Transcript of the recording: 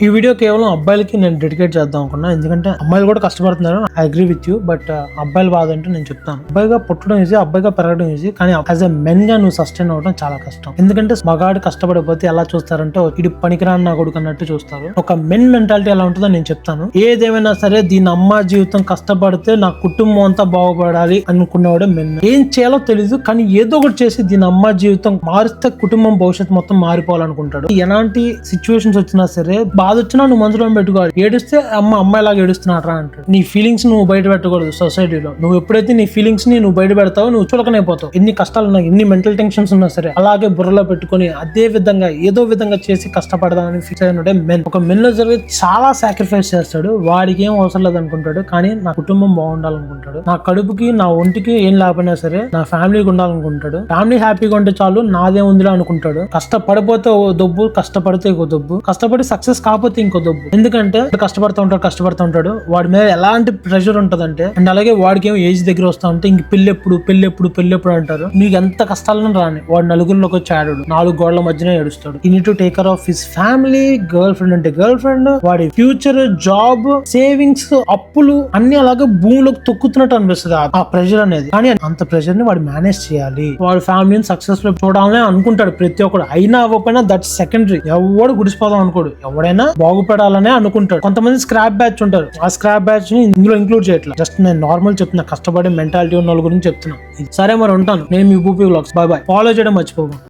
ఈ వీడియో కేవలం అబ్బాయిలకి నేను డెడికేట్ చేద్దాం అనుకున్నా, ఎందుకంటే అమ్మాయిలు కూడా కష్టపడుతున్నారు. I agree with you. But అబ్బాయిల బాధ అంటే నేను చెప్తాను. అబ్బాయిగా పుట్టడం ఈజీ, అబ్బాయిగా పెరగడం ఈజీ, కానీ యాజ్ ఎ మెన్ గా నువ్వు సస్టైన్ అవ్వడం చాలా కష్టం. ఎందుకంటే మగాడు కష్టపడిపోతే ఎలా చూస్తారంటే ఇది పనికిరాని నా కొడుకు అన్నట్టు చూస్తారు. ఒక మెన్ మెంటాలిటీ ఎలా ఉంటుందో నేను చెప్తాను. ఏదేమైనా సరే దీని అమ్మ జీవితం కష్టపడితే నా కుటుంబం అంతా బాగుపడాలి అనుకునేవాడే మెన్. ఏం చేయాలో తెలీదు, కానీ ఏదో ఒకటి చేసి దీని అమ్మ జీవితం మారిస్తే కుటుంబం భవిష్యత్తు మొత్తం మారిపోవాలనుకుంటాడు. ఎలాంటి సిచ్యువేషన్స్ వచ్చినా సరే, బాధ వచ్చినా నువ్వు మనసులో పెట్టుకోవాలి. ఏడిస్తే అమ్మాయిలాగా ఏడుస్తున్నాడు అంటాడు. నీ ఫీలింగ్స్ నువ్వు బయట పెట్టకూడదు సొసైటీలో. నువ్వు ఎప్పుడైతే నీ ఫీలింగ్స్ ని నువ్వు బయట పెడతావు, నువ్వు చులకనైపోతావు. ఎన్ని కష్టాలు ఉన్నా, ఎన్ని మెంటల్ టెన్షన్స్ ఉన్నా సరే అలాగే బుర్రలో పెట్టుకుని అదే విధంగా ఏదో విధంగా చేసి కష్టపడదామని ఫిక్స్ అయినట్టే మెన్. ఒక మెన్ లో జరిగే చాలా సాక్రిఫైస్ చేస్తాడు. వాడికి ఏం అవసరం లేదు అనుకుంటాడు, కానీ నా కుటుంబం బాగుండాలనుకుంటాడు. నా కడుపుకి నా ఒంటికి ఏం లేకపోయినా సరే నా ఫ్యామిలీకి ఉండాలనుకుంటాడు. ఫ్యామిలీ హ్యాపీగా ఉంటే చాలు, నాదే ఉందిలా అనుకుంటాడు. కష్టపడిపోతే ఓ దొబ్బు, కష్టపడితే ఇంకో దొబ్బు, కష్టపడి సక్సెస్ కాకపోతే ఇంకో దొబ్బు. ఎందుకంటే కష్టపడుతూ ఉంటాడు. వాడి మీద ఎలాంటి ప్రెషర్ ఉంటదంటే, అండ్ అలాగే వాడికి ఏమో ఏజ్ దగ్గర వస్తా ఉంటే ఇంక పెళ్ళెప్పుడు అంటారు. నీకు ఎంత కష్టాలను రాని వాడు నలుగురిలోకి వచ్చి ఆడాడు, 4 గోడల మధ్యనే ఏడుస్తాడు. ఈ need to take care of his family. Girl friend అంటే గర్ల్ ఫ్రెండ్, వాడి ఫ్యూచర్, జాబ్, సేవింగ్స్, అప్పులు అన్ని అలాగే భూమిలోకి తొక్కుతున్నట్టు అనిపిస్తుంది ఆ ప్రెషర్ అనేది. కానీ అంత ప్రెషర్ ని వాడు మేనేజ్ చేయాలి. వాడి ఫ్యామిలీని సక్సెస్ లో చూడాలని అనుకుంటాడు ప్రతి ఒక్కడు. అయినా అవ్వకపోయినా దట్ సెకండరీ. ఎవడు గుడిసిపోదాం అనుకోడు, ఎవడైనా బాగుపడాలనే అనుకుంటాడు. కొంతమంది స్క్రాప్ బ్యాచ్ ఉంటారు, ఆ స్క్రాప్ బ్యాచ్ ని ఇందులో ఇంక్లూడ్ చేయట్లేదు. జస్ట్ నేను నార్మల్ చెప్తున్నా, కష్టపడే మెంటాలిటీ ఉన్న వాళ్ళ గురించి చెప్తున్నా. సరే మరి ఉంటాను. నేను మీ Bhupi vlogs. Bye bye. Follow చేయడం మర్చిపోకు.